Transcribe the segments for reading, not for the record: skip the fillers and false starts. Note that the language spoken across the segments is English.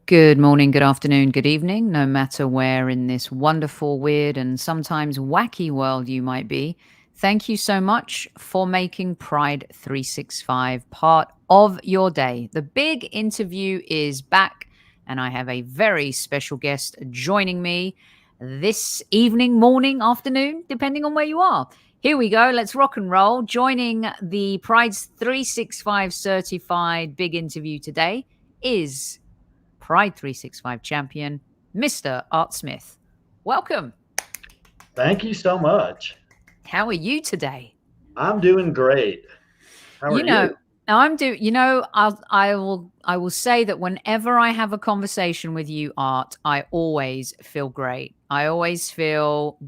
Good morning, good afternoon, good evening, no matter where in this wonderful, weird, and sometimes wacky world you might be. Thank you so much for making Pride 365 part of your day. The big interview is back, and I have a very special guest joining me this evening, morning, afternoon, depending on where you are. Here we go. Let's rock and roll. Joining the Pride 365 certified big interview today is Pride 365 champion, Mr. Art Smith. Welcome. Thank you so much. How are you today? I'm doing great. How are You know, you? I will say that whenever I have a conversation with you, Art, I always feel great. I always feel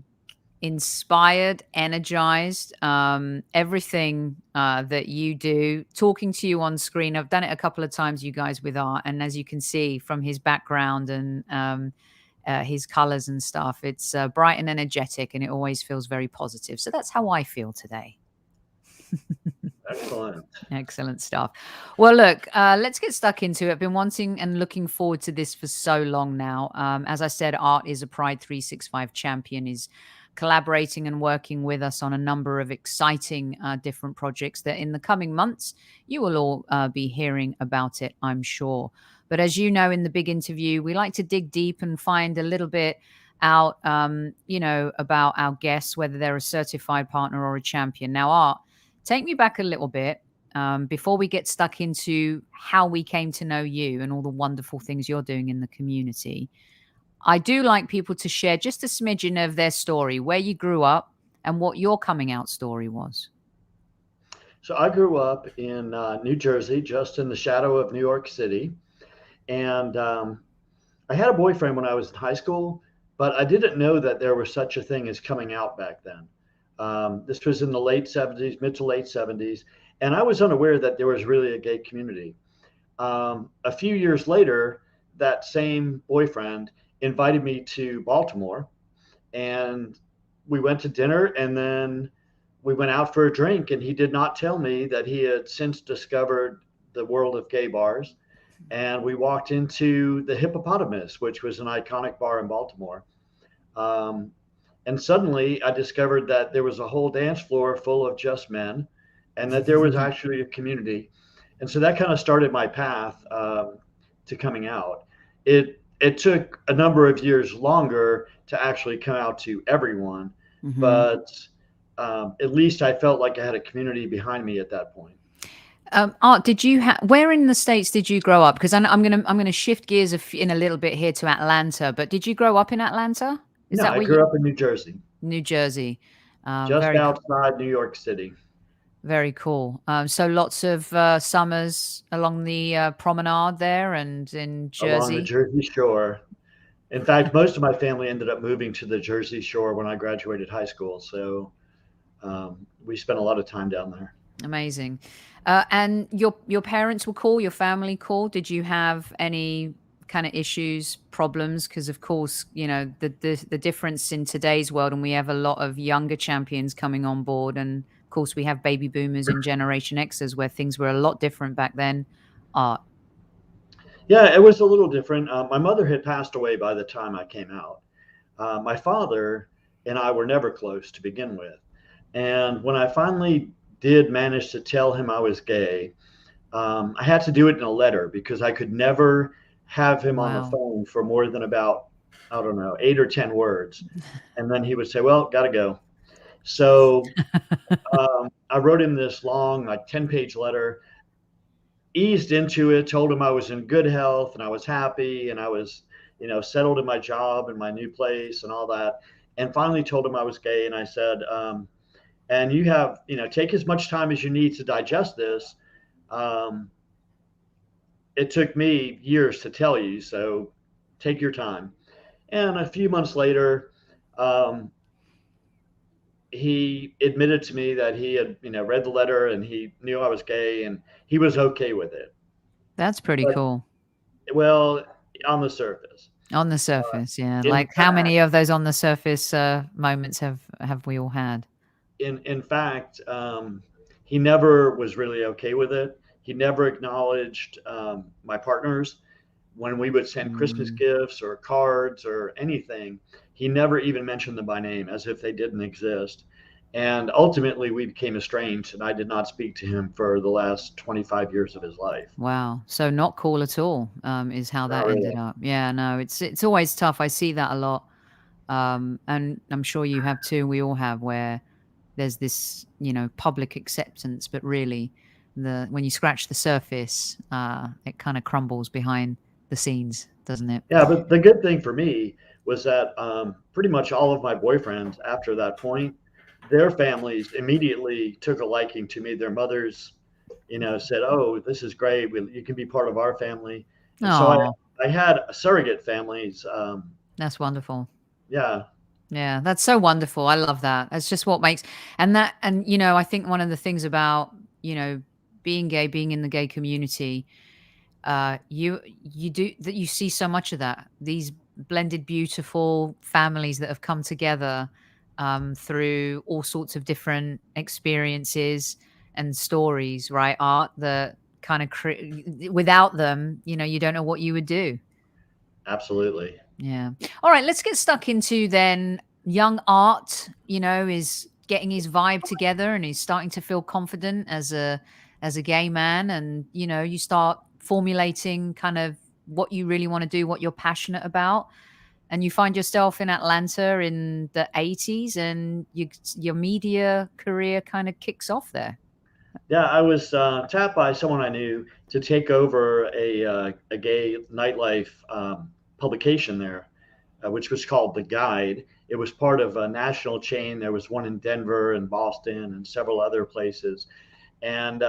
inspired, energized. Everything that you do, talking to you on screen, I've done it a couple of times, you guys, with Art, and as you can see from his background and his colors and stuff, it's bright and energetic, and it always feels very positive. So that's how I feel today. Excellent. Excellent stuff. Well, look, let's get stuck into it. I've been wanting and looking forward to this for so long now. As I said, Art is a Pride 365 champion, is collaborating and working with us on a number of exciting different projects that in the coming months, you will all be hearing about it, I'm sure. But as you know, in the big interview, we like to dig deep and find a little bit out, about our guests, whether they're a certified partner or a champion. Now, Art, take me back a little bit before we get stuck into how we came to know you and all the wonderful things you're doing in the community. I do like people to share just a smidgen of their story, where you grew up and what your coming out story was. So I grew up in New Jersey, just in the shadow of New York City. And I had a boyfriend when I was in high school, but I didn't know that there was such a thing as coming out back then. This was in the late 70s, mid to late 70s. And I was unaware that there was really a gay community. A few years later, that same boyfriend invited me to Baltimore, and we went to dinner, and then we went out for a drink. And he did not tell me that he had since discovered the world of gay bars. And we walked into the Hippopotamus, which was an iconic bar in Baltimore. Um, and suddenly I discovered that there was a whole dance floor full of just men, and that there was actually a community. And so that kind of started my path to coming out. It took a number of years longer to actually come out to everyone, Hmm. but at least I felt like I had a community behind me at that point. Art, did you where in the States did you grow up? Because I'm gonna shift gears in a little bit here to Atlanta. But did you grow up in Atlanta? Is No, that I where you? grew up in New Jersey, New Jersey. just Very outside New York City, Very cool. So lots of summers along the promenade there and in along the Jersey. Jersey Shore. In fact, most of my family ended up moving to the Jersey Shore when I graduated high school. So we spent a lot of time down there. Amazing. And your parents were cool. Your family cool. Did you have any kind of issues, problems? Because of course, the difference in today's world, and we have a lot of younger champions coming on board, and of course we have baby boomers and Generation Xers, where things were a lot different back then. Art. Yeah, it was a little different. My mother had passed away by the time I came out. My father and I were never close to begin with. And when I finally did manage to tell him I was gay, I had to do it in a letter because I could never have him on the Wow. phone for more than about, I don't know, 8 or 10 words. And then he would say, "Well, got to go." So I wrote him this long, like 10-page letter, eased into it, told him I was in good health and I was happy and I was, settled in my job and my new place and all that. And finally told him I was gay. And I said, and you have, take as much time as you need to digest this. Um, it took me years to tell you, so take your time. And a few months later, um, he admitted to me that he had, read the letter and he knew I was gay and he was okay with it. That's pretty But cool. well, on the surface. On the Uh, surface, yeah. in Like how fact, many of those on the surface moments have we all had? in fact, he never was really okay with it. He never acknowledged my partners, when we would send Christmas Mm. gifts or cards or anything, he never even mentioned them by name, as if they didn't exist. And ultimately, we became estranged, and I did not speak to him for the last 25 years of his life. Wow. So not cool at all, is how Not that ended really. up. Yeah, no, it's always tough. I see that a lot. And I'm sure you have too. We all have, where there's this, public acceptance, but really when you scratch the surface, it kind of crumbles behind the scenes, doesn't it? Yeah, but the good thing for me was that pretty much all of my boyfriends after that point, their families immediately took a liking to me. Their mothers, said, "Oh, this is great. You can be part of our family." And so I, Oh, I had surrogate families. that's wonderful. Yeah, Yeah, that's so wonderful. I love that. That's just what makes and I think one of the things about, being gay, being in the gay community, you do that, you see so much of that. These blended beautiful families that have come together through all sorts of different experiences and stories, right? Art that kind of without them, you don't know what you would do. absolutely. Yeah. All right, let's get stuck into then young Art, is getting his vibe together and he's starting to feel confident as a gay man, and you start formulating kind of what you really want to do, what you're passionate about, and you find yourself in Atlanta in the 80s, and your media career kind of kicks off there. Yeah, I was tapped by someone I knew to take over a gay nightlife publication there, which was called The Guide. It was part of a national chain. There was one in Denver and Boston and several other places. And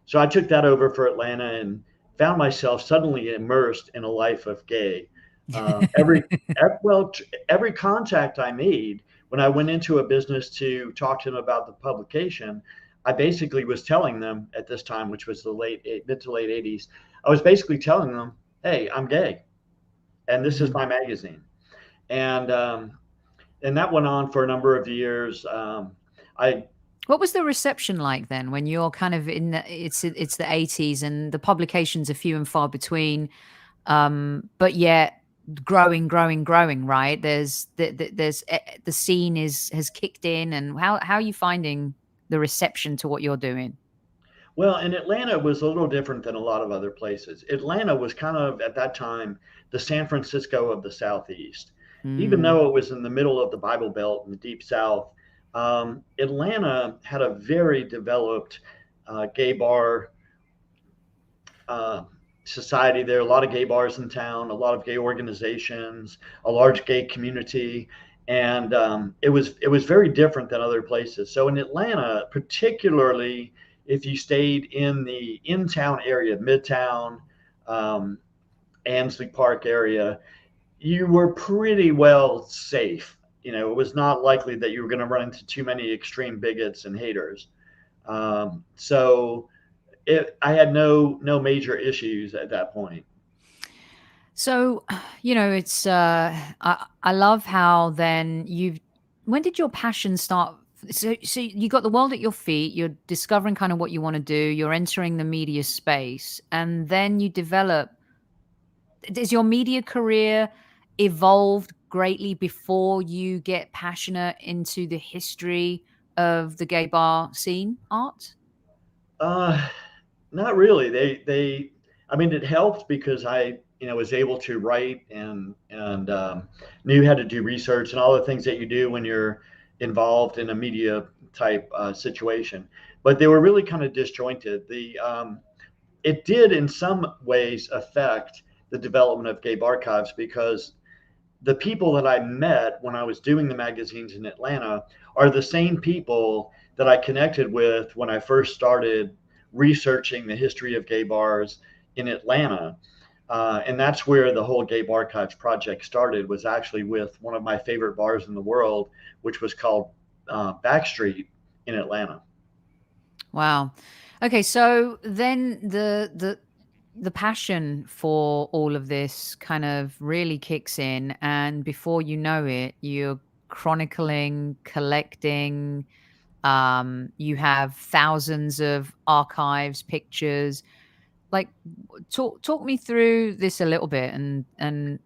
so I took that over for Atlanta and found myself suddenly immersed in a life of gay. Uh, every, every contact I made when I went into a business to talk to them about the publication, I basically was telling them at this time, which was the mid to late 80s, I was basically telling them, "Hey, I'm gay, and this is Mhm. my magazine." And and that went on for a number of years. I What was the reception like then, when you're kind of it's the 80s and the publications are few and far between, but yet growing, right? The scene has kicked in, and how are you finding the reception to what you're doing? Well, in Atlanta, it was a little different than a lot of other places. Atlanta was kind of, at that time, the San Francisco of the Southeast. Even Mm, though it was in the middle of the Bible Belt in the Deep South, Atlanta had a very developed gay bar uh, society there, a lot of gay bars in town, a lot of gay organizations, a large gay community. And it was very different than other places. So in Atlanta, particularly if you stayed in the in town area, Midtown, um, Ansley Park area, you were pretty well safe. It was not likely that you were going to run into too many extreme bigots and haters. So I had no major issues at that point. so it's I love how then when did your passion start? So you got the world at your feet, you're discovering kind of what you want to do, you're entering the media space, and then you develop. Does your media career evolved greatly before you get passionate into the history of the gay bar scene, Art? Uh, Not really. I mean, it helped because I, was able to write and knew how to do research and all the things that you do when you're involved in a media type situation. But they were really kind of disjointed. It did in some ways affect the development of Gay Archives because the people that I met when I was doing the magazines in Atlanta are the same people that I connected with when I first started researching the history of gay bars in Atlanta. And that's where the whole Gay Archives project started, was actually with one of my favorite bars in the world, which was called Backstreet in Atlanta. Wow. Okay, so then the passion for all of this kind of really kicks in, and before you know it, you're chronicling, collecting, you have thousands of archives, pictures. like talk me through this a little bit, and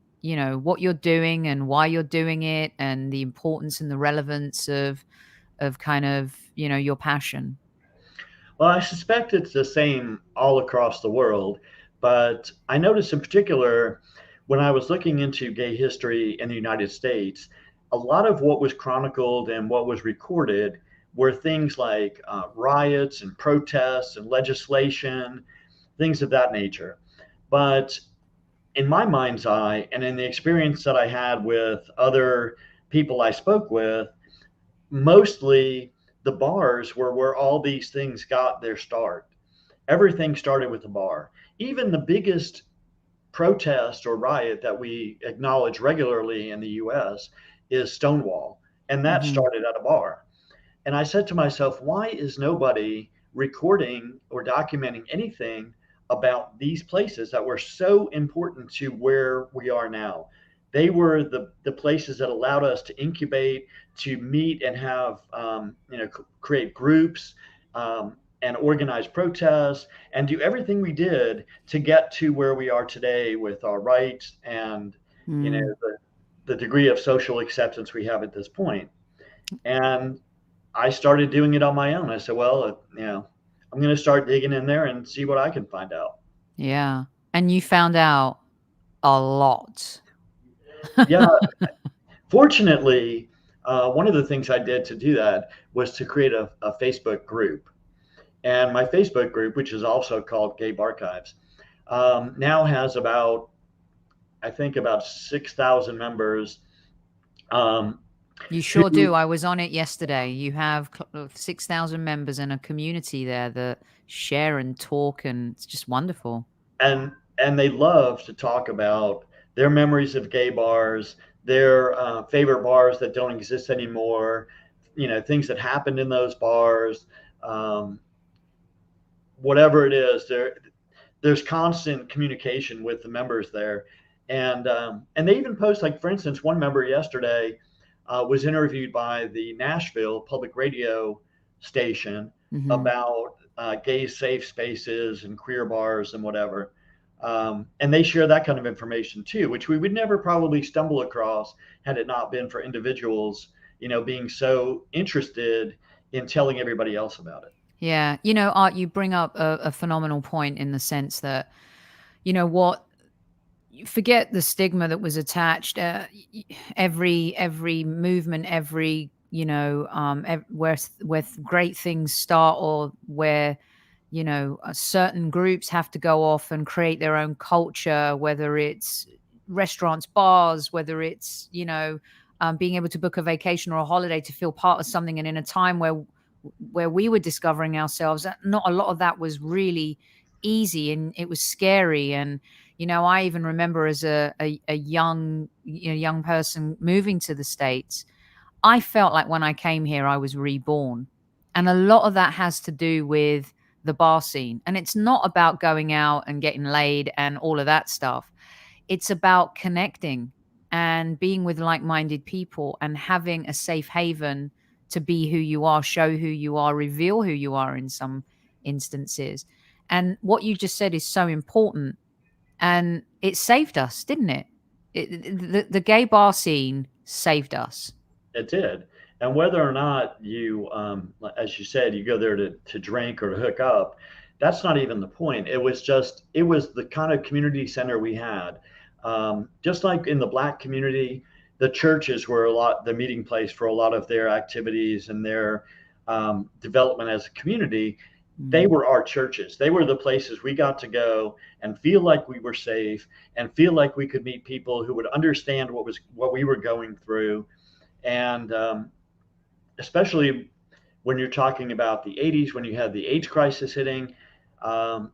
what you're doing and why you're doing it, and the importance and the relevance of kind of your passion. Well, I suspect it's the same all across the world, but I noticed in particular when I was looking into gay history in the United States, a lot of what was chronicled and what was recorded were things like riots and protests and legislation, things of that nature. But in my mind's eye, and in the experience that I had with other people I spoke with, mostly the bars were where all these things got their start. Everything started with the bar. Even the biggest protest or riot that we acknowledge regularly in the US is Stonewall, and that Hmm. started at a bar. And I said to myself, why is nobody recording or documenting anything about these places that were so important to where we are now? They were the places that allowed us to incubate, to meet and have, create groups and organize protests and do everything we did to get to where we are today with our rights and, Mm. the degree of social acceptance we have at this point. And I started doing it on my own. I said, well, I'm going to start digging in there and see what I can find out. Yeah. And you found out a lot. Yeah, fortunately, one of the things I did to do that was to create a Facebook group. And my Facebook group, which is also called Gaybarchives, now has I think, about 6,000 members. Um, You sure do. who I was on it yesterday. You have 6,000 members and a community there that share and talk, and it's just wonderful. and they love to talk about their memories of gay bars, their favorite bars that don't exist anymore, things that happened in those bars, um, whatever it is. There's constant communication with the members there, and they even post, like, for instance, one member yesterday was interviewed by the Nashville public radio station Hmm. about gay safe spaces and queer bars and whatever. And they share that kind of information too, which we would never probably stumble across had it not been for individuals, being so interested in telling everybody else about it. Yeah. Art, you bring up a phenomenal point in the sense that, what, you forget the stigma that was attached. Every movement, every where great things start, or where certain groups have to go off and create their own culture, whether it's restaurants, bars, whether it's being able to book a vacation or a holiday to feel part of something. And in a time where we were discovering ourselves, not a lot of that was really easy, and it was scary. And I even remember as a young young person moving to the States, I felt like when I came here I was reborn. And a lot of that has to do with the bar scene. And it's not about going out and getting laid and all of that stuff. It's about connecting and being with like-minded people and having a safe haven to be who you are, show who you are, reveal who you are in some instances. And what you just said is so important, and it saved us, didn't it? The gay bar scene saved us. It did. And whether or not you, as you said, you go there to drink or to hook up, that's not even the point. It was the kind of community center we had. Just like in the Black community, the churches were the meeting place for a lot of their activities and their development as a community. They Mm. were our churches. They were the places we got to go and feel like we were safe and feel like we could meet people who would understand what we were going through. And especially when you're talking about the 80s, when you had the AIDS crisis hitting, um,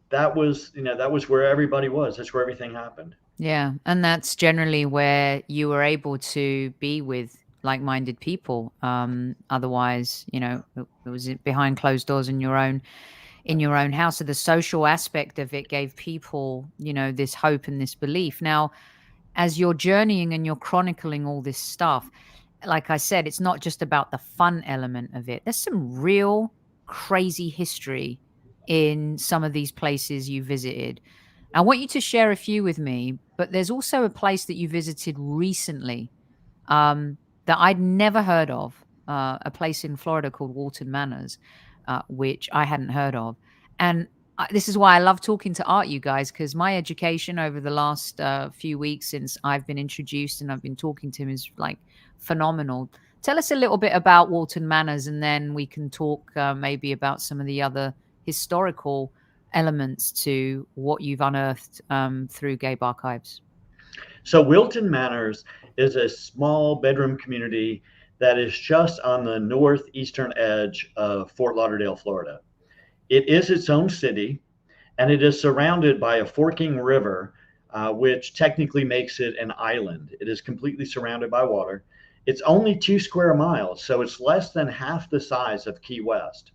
that was where everybody was. That's where everything happened. Yeah, and that's generally where you were able to be with like-minded people. Otherwise, it was behind closed doors in your own house. So the social aspect of it gave people, this hope and this belief. Now, as you're journeying and you're chronicling all this stuff, like I said, it's not just about the fun element of it. There's some real crazy history in some of these places you visited. I want you to share a few with me, but there's also a place that you visited recently that I'd never heard of, a place in Florida called Walton Manors, which I hadn't heard of. And this is why I love talking to art, you guys, because my education over the last few weeks since I've been introduced and I've been talking to him is like phenomenal. Tell us a little bit about Walton Manors, and then we can talk maybe about some of the other historical elements to what you've unearthed through Gaybarchives. So Wilton Manors is a small bedroom community that is just on the northeastern edge of Fort Lauderdale, Florida. It is its own city, and it is surrounded by a forking river, which technically makes it an island. It is completely surrounded by water. It's only 2 square miles, so it's less than half the size of Key West.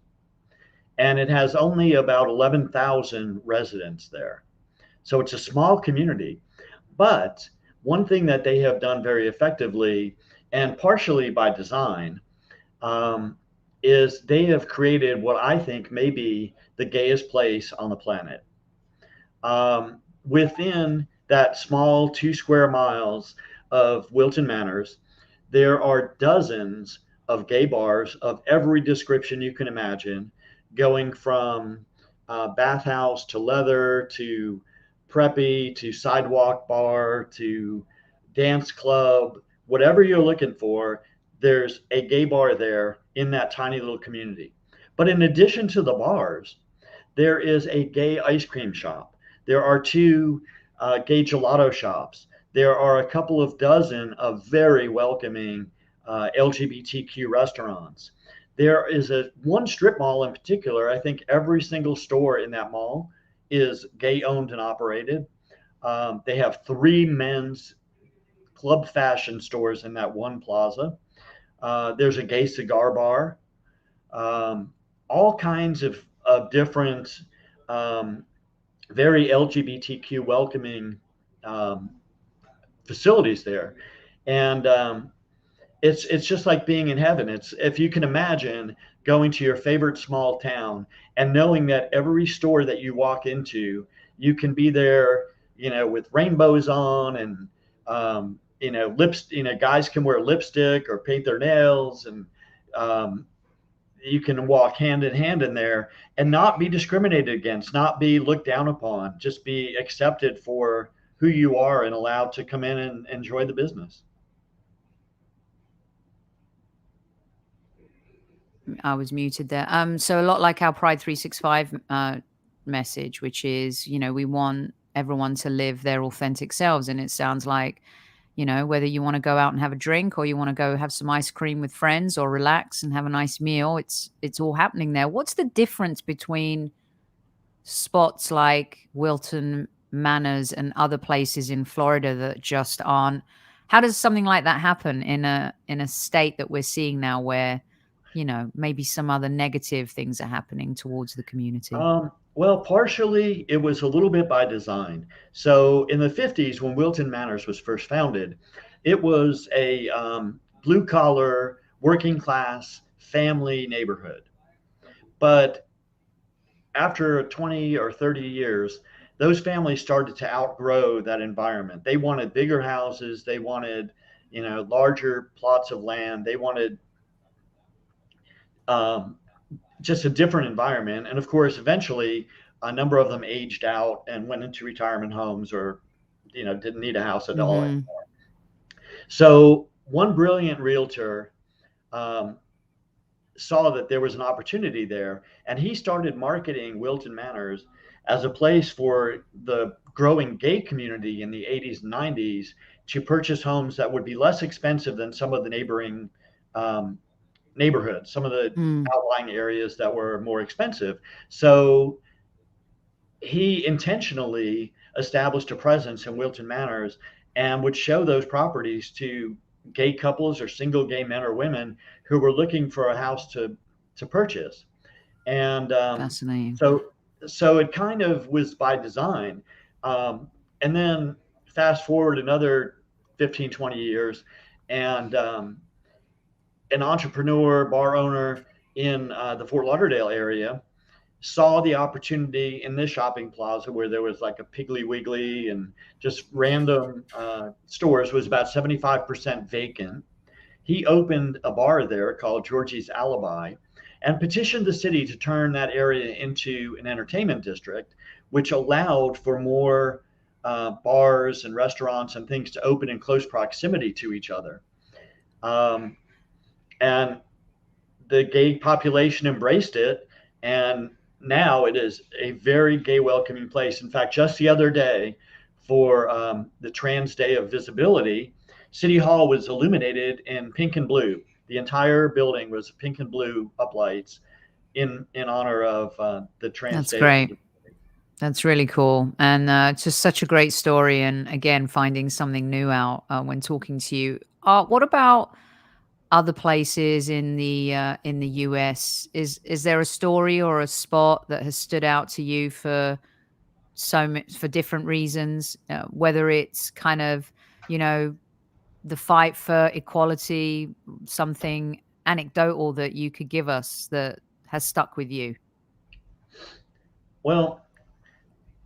And it has only about 11,000 residents there. So it's a small community. But one thing that they have done very effectively, and partially by design, um, is they have created what I think may be the gayest place on the planet. Within that small 2 square miles of Wilton Manors, there are dozens of gay bars of every description you can imagine, going from bathhouse to leather to preppy to sidewalk bar to dance club, whatever you're looking for, there's a gay bar there in that tiny little community. But in addition to the bars, there is a gay ice cream shop. There are two gay gelato shops. There are a couple of dozen of very welcoming LGBTQ restaurants. There is a one strip mall in particular. I think every single store in that mall is gay owned and operated. They have three men's club fashion stores in that one plaza. There's a gay cigar bar. Um, all kinds of different, um, very LGBTQ welcoming um, facilities there. And it's just like being in heaven. It's, if you can imagine going to your favorite small town and knowing that every store that you walk into, you can be there, with rainbows on, and guys can wear lipstick or paint their nails, and um, you can walk hand in hand in there and not be discriminated against, not be looked down upon, just be accepted for who you are and allowed to come in and enjoy the business. I was muted there. So a lot like our Pride 365 message, which is, we want everyone to live their authentic selves. And it sounds like, whether you want to go out and have a drink or you want to go have some ice cream with friends or relax and have a nice meal, it's all happening there. What's the difference between spots like Wilton Manors and other places in Florida that just aren't? How does something like that happen in a state that we're seeing now where, maybe some other negative things are happening towards the community? Well, partially it was a little bit by design. So in the 50s, when Wilton Manors was first founded, it was a blue collar, working class family neighborhood. But after 20 or 30 years, those families started to outgrow that environment. They wanted bigger houses, they wanted, larger plots of land, they wanted um, just a different environment. And of course, eventually, a number of them aged out and went into retirement homes, or, didn't need a house at all. Hmm. So one brilliant realtor um, saw that there was an opportunity there, and he started marketing Wilton Manors as a place for the growing gay community in the 80s and 90s to purchase homes that would be less expensive than some of the neighboring um, neighborhoods, some of the Mm, outlying areas that were more expensive. So he intentionally established a presence in Wilton Manors and would show those properties to gay couples or single gay men or women who were looking for a house to purchase. And fascinating. so so it kind of was by design. And then fast forward another 15, 20 years, and an entrepreneur, bar owner in the Fort Lauderdale area saw the opportunity in this shopping plaza where there was like a Piggly Wiggly and just random stores, was about 75% vacant. He opened a bar there called Georgie's Alibi and petitioned the city to turn that area into an entertainment district, which allowed for more bars and restaurants and things to open in close proximity to each other. Um, and the gay population embraced it, and now it is a very gay welcoming place. In fact, just the other day, for the Trans Day of Visibility, City Hall was illuminated in pink and blue. The entire building was pink and blue uplights in honor of the Trans That's Day of great. Visibility. That's really cool. And it's just such a great story. And again, finding something new out when talking to you. What about other places in the US? Is there a story or a spot that has stood out to you for for different reasons? Whether it's kind of, you know, the fight for equality, something anecdotal that you could give us that has stuck with you. Well,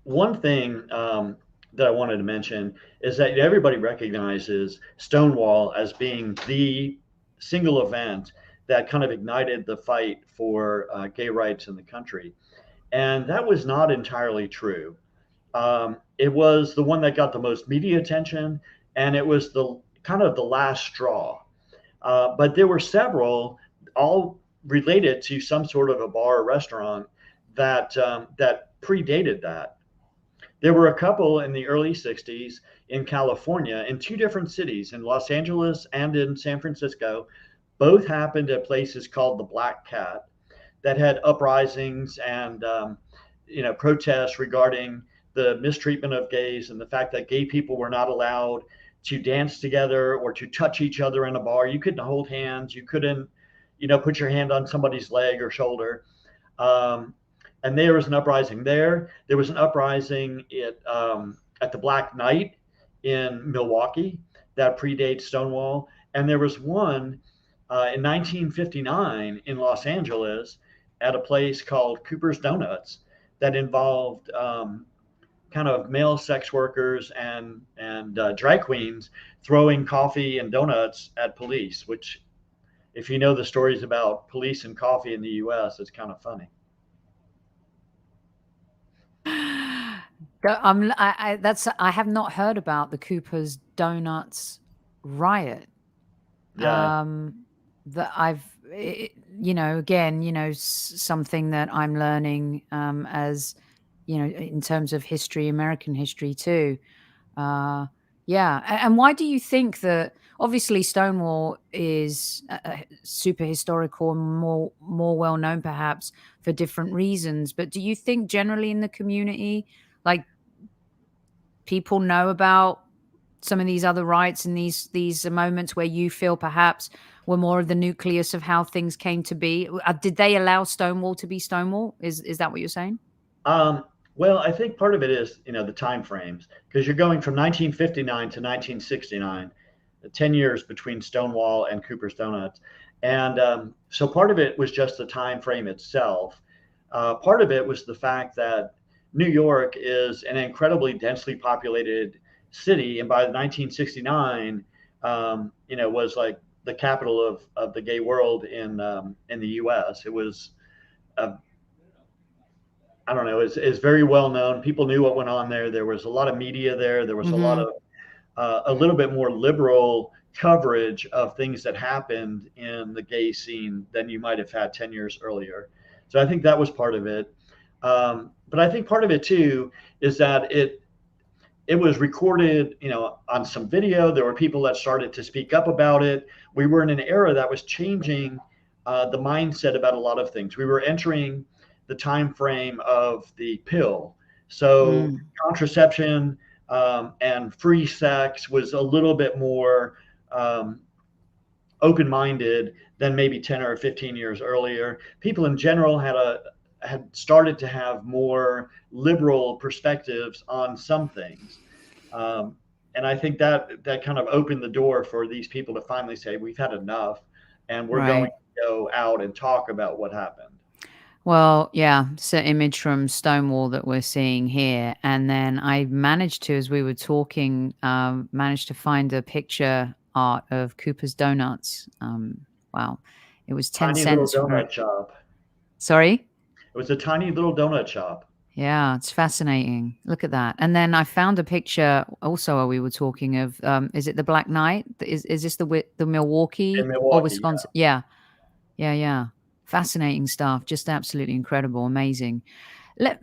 one thing that I wanted to mention is that everybody recognizes Stonewall as being the single event that kind of ignited the fight for gay rights in the country. And that was not entirely true. It was the one that got the most media attention, and it was the kind of the last straw. But there were several, all related to some sort of a bar or restaurant that predated that. There were a couple in the early 60s in California in two different cities, in Los Angeles and in San Francisco. Both happened at places called the Black Cat that had uprisings and protests regarding the mistreatment of gays and the fact that gay people were not allowed to dance together or to touch each other in a bar. You couldn't hold hands. You couldn't, put your hand on somebody's leg or shoulder. Um, and there was an uprising there. There was an uprising at the Black Knight in Milwaukee that predates Stonewall. And there was one in 1959 in Los Angeles at a place called Cooper's Donuts that involved kind of male sex workers and drag queens throwing coffee and donuts at police. Which, if you know the stories about police and coffee in the U.S., it's kind of funny. I have not heard about the Cooper's Donuts riot. Yeah. Um, that again, something that I'm learning as in terms of history, American history too. Uh, yeah. And why do you think that? Obviously, Stonewall is super historical and more well known, perhaps for different reasons. But do you think generally in the community, like people know about some of these other rights and these moments where you feel perhaps were more of the nucleus of how things came to be? Did they allow Stonewall to be Stonewall? Is that what you're saying? Um, well, I think part of it is, the time frames, because you're going from 1959 to 1969, 10 years between Stonewall and Cooper's Donuts. And so part of it was just the time frame itself. Part of it was the fact that New York is an incredibly densely populated city. And by 1969, was like the capital of the gay world in the US. It was a I don't know, is very well known. People knew what went on there. There was a lot of media there. There was a lot Mhm. of a little bit more liberal coverage of things that happened in the gay scene than you might have had 10 years earlier. So I think that was part of it. But I think part of it too is that it was recorded, on some video. There were people that started to speak up about it. We were in an era that was changing the mindset about a lot of things. We were entering the time frame of the pill. So Mm. contraception and free sex was a little bit more open-minded than maybe 10 or 15 years earlier. People in general had started to have more liberal perspectives on some things. Um, and I think that kind of opened the door for these people to finally say, we've had enough, and we're going Right. to go out and talk about what happened. Well, yeah, it's an image from Stonewall that we're seeing here. And then I managed to, as we were talking, managed to find a picture art of Cooper's Donuts. Wow. It was 10 Tiny little cents for it. donut shop. Sorry? It was a tiny little donut shop. Yeah, it's fascinating. Look at that. And then I found a picture also while we were talking of, is it the Black Knight? Is this the In Milwaukee or Milwaukee, yeah. Wisconsin? Yeah. Yeah, yeah. Fascinating stuff. Just absolutely incredible. Amazing. But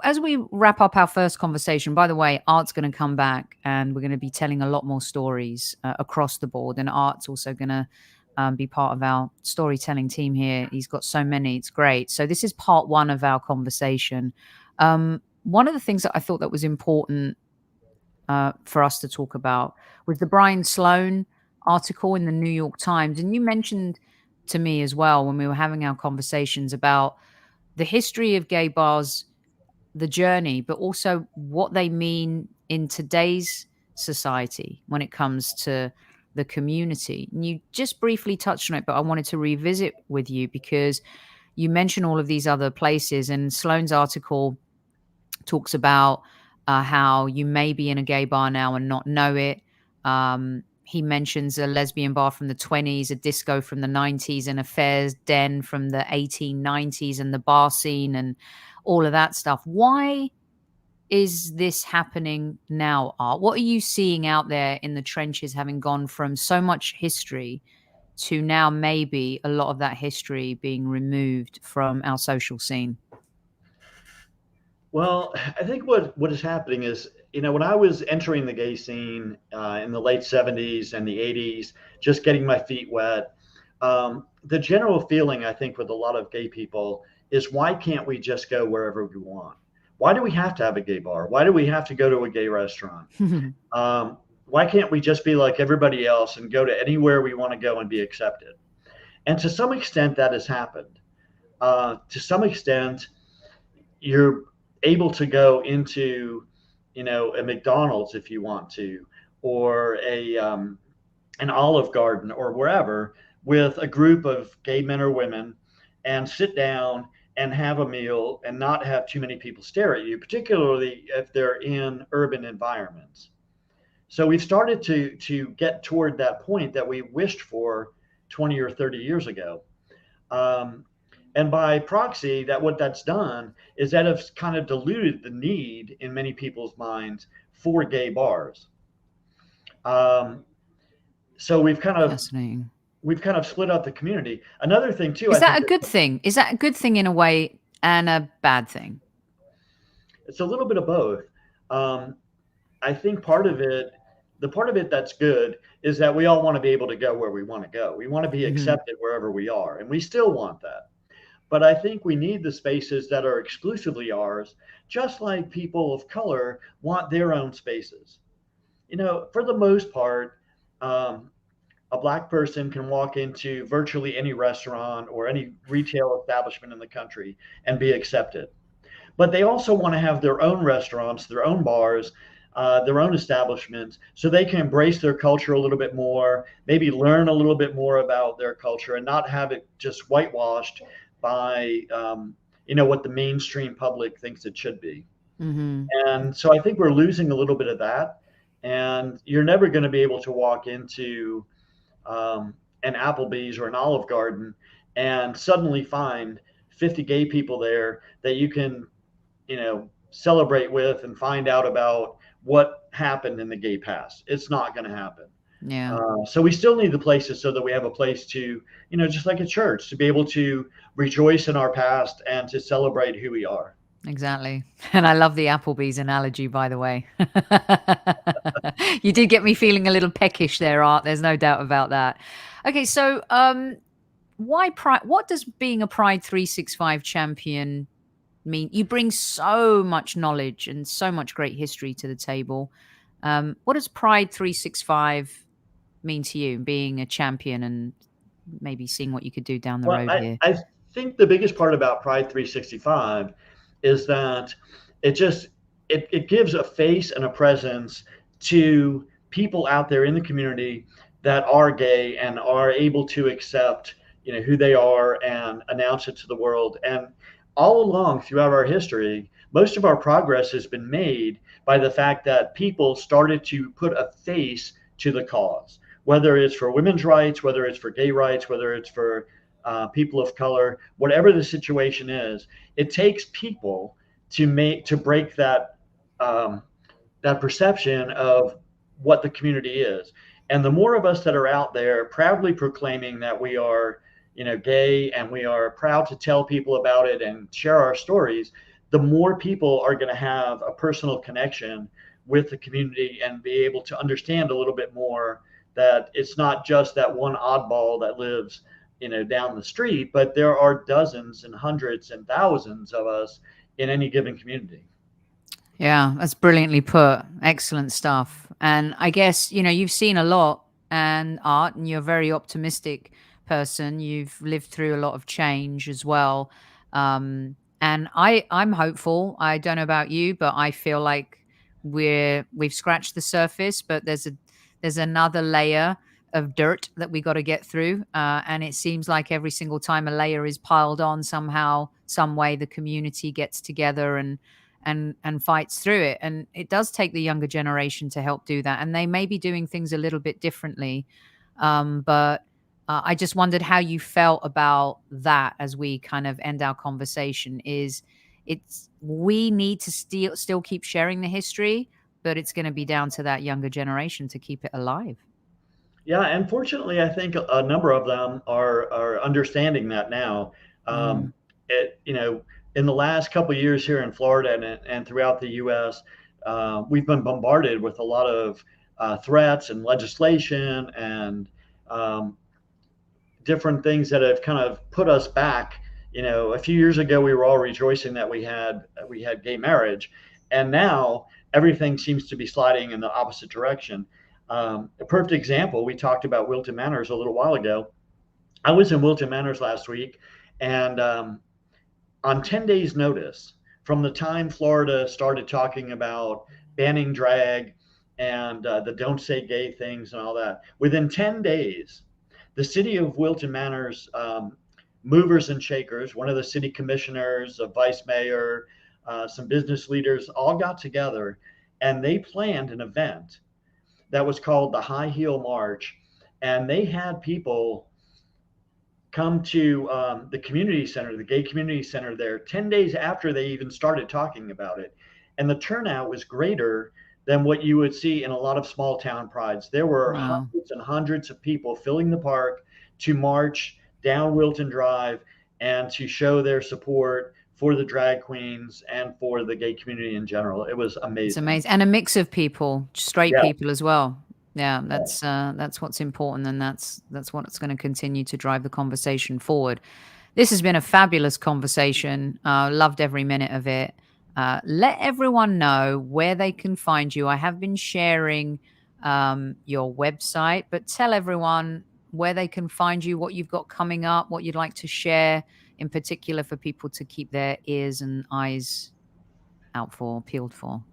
as we wrap up our first conversation, by the way, Art's going to come back and we're going to be telling a lot more stories across the board. And Art's also going to be part of our storytelling team here. He's got so many. It's great. So this is part one of our conversation. One of the things that I thought that was important for us to talk about was the Brian Sloan article in the New York Times. And you mentioned to me as well when we were having our conversations about the history of gay bars, the journey, but also what they mean in today's society when it comes to the community. And you just briefly touched on it, but I wanted to revisit with you because you mentioned all of these other places, and Sloan's article talks about how you may be in a gay bar now and not know it. He mentions a lesbian bar from the 20s, a disco from the 90s, an affairs den from the 1890s, and the bar scene and all of that stuff. Why is this happening now, Art? What are you seeing out there in the trenches, having gone from so much history to now maybe a lot of that history being removed from our social scene? Well, I think what is happening is, when I was entering the gay scene in the late 70s and the 80s, just getting my feet wet, the general feeling, I think, with a lot of gay people is why can't we just go wherever we want? Why do we have to have a gay bar? Why do we have to go to a gay restaurant? Why can't we just be like everybody else and go to anywhere we want to go and be accepted? And to some extent, that has happened. To some extent, you're able to go into, a McDonald's if you want to, or an Olive Garden or wherever with a group of gay men or women and sit down and have a meal and not have too many people stare at you, particularly if they're in urban environments. So we've started to get toward that point that we wished for 20 or 30 years ago. Um, and by proxy, that what that's done is that has kind of diluted the need in many people's minds for gay bars. Um, so Fascinating. we've kind of split up the community. Another thing too, Is I think that a good thing? Is that a good thing in a way and a bad thing? it's a little bit of both. Um, I think the part of it that's good is that we all want to be able to go where we want to go. We want to be Mhm. accepted wherever we are, and we still want that. But I think we need the spaces that are exclusively ours, just like people of color want their own spaces. For the most part, um, a black person can walk into virtually any restaurant or any retail establishment in the country and be accepted. But they also want to have their own restaurants, their own bars, their own establishments, so they can embrace their culture a little bit more, maybe learn a little bit more about their culture, and not have it just whitewashed by what the mainstream public thinks it should be. Mhm. And so I think we're losing a little bit of that. And you're never going to be able to walk into an Applebee's or an Olive Garden and suddenly find 50 gay people there that you can, celebrate with and find out about what happened in the gay past. It's not going to happen. Yeah, So we still need the places so that we have a place to, just like a church, to be able to rejoice in our past and to celebrate who we are. exactly. And I love the Applebee's analogy, by the way. You did get me feeling a little peckish there, Art. There's no doubt about that. Okay, so why Pride? What does being a Pride 365 champion mean? You bring so much knowledge and so much great history to the table. What does Pride 365 mean to you, being a champion and maybe seeing what you could do down the Well, road I, here? I think the biggest part about Pride 365 is that it just it gives a face and a presence to people out there in the community that are gay and are able to accept who they are and announce it to the world. And all along throughout our history, most of our progress has been made by the fact that people started to put a face to the cause, whether it's for women's rights, whether it's for gay rights, whether it's for people of color, whatever the situation is. It takes people to break um, that perception of what the community is. And the more of us that are out there proudly proclaiming that we are, gay, and we are proud to tell people about it and share our stories, the more people are going to have a personal connection with the community and be able to understand a little bit more that it's not just that one oddball that lives, down the street, but there are dozens and hundreds and thousands of us in any given community. Yeah, that's brilliantly put. Excellent stuff. And I guess, you've seen a lot and art, and you're a very optimistic person. You've lived through a lot of change as well. And I'm hopeful. I don't know about you, but I feel like we've scratched the surface, but there's another layer of dirt that we got to get through. And it seems like every single time a layer is piled on, somehow, some way, the community gets together and fights through it. And it does take the younger generation to help do that, and they may be doing things a little bit differently. But I just wondered how you felt about that as we kind of end our conversation. Is it's We need to still keep sharing the history, but it's going to be down to that younger generation to keep it alive. Yeah, and fortunately, I think a number of them are understanding that now. Mm. It in the last couple of years here in Florida and throughout the U.S., we've been bombarded with a lot of threats and legislation and um, different things that have kind of put us back. A few years ago, we were all rejoicing that we had gay marriage, and now everything seems to be sliding in the opposite direction. A perfect example, we talked about Wilton Manors a little while ago. I was in Wilton Manors last week, and on 10 days' notice, from the time Florida started talking about banning drag and the don't say gay things and all that, within 10 days, the city of Wilton Manors movers and shakers, one of the city commissioners, a vice mayor, some business leaders all got together and they planned an event that was called the High Heel March. And they had people come to the community center, the gay community center there, 10 days after they even started talking about it. And the turnout was greater than what you would see in a lot of small town prides. There were Wow. hundreds and hundreds of people filling the park to march down Wilton Drive and to show their support for the drag queens and for the gay community in general. It was It's amazing. amazing, and a mix of people, straight Yeah. people as well. Yeah, Yeah. that's what's important, and that's what's going to continue to drive the conversation forward. This has been a fabulous conversation. Loved every minute of it. Let everyone know where they can find you. I have been sharing your website, but tell everyone where they can find you, what you've got coming up, what you'd like to share in particular for people to keep their ears and eyes out for, peeled for.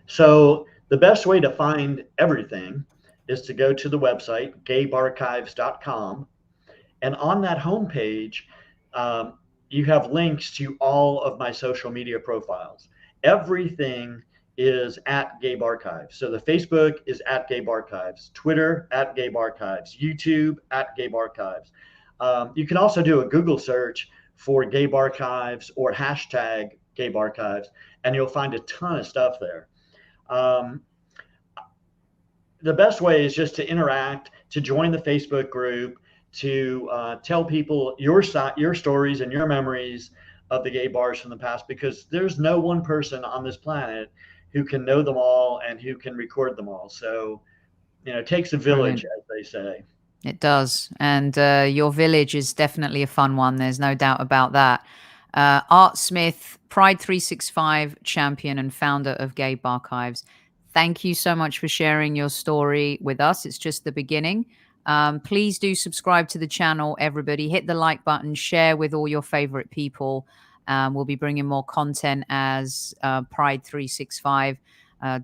So the best way to find everything is to go to the website, gaybarchives.com. And on that homepage, you have links to all of my social media profiles. Everything is at Gay Barchives. So the Facebook is at Gay Barchives, Twitter at Gay Barchives, YouTube at Gay Barchives. You can also do a Google search for Gay Barchives or hashtag Gay Barchives, and you'll find a ton of stuff there. Um, the best way is just to interact, to join the Facebook group, to tell people your stories and your memories of the gay bars from the past, because there's no one person on this planet who can know them all and who can record them all. So, it takes a village, Brilliant. as they say. It does. And your village is definitely a fun one. There's no doubt about that. Art Smith, Pride365 champion and founder of Gaybarchives. Thank you so much for sharing your story with us. It's just the beginning. Please do subscribe to the channel, everybody. Hit the like button, share with all your favorite people. We'll be bringing more content as Pride365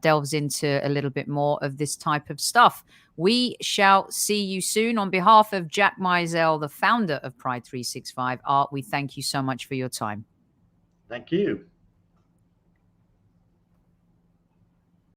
delves into a little bit more of this type of stuff. We shall see you soon. On behalf of Jack Mizell, the founder of Pride365 Art, we thank you so much for your time. Thank you.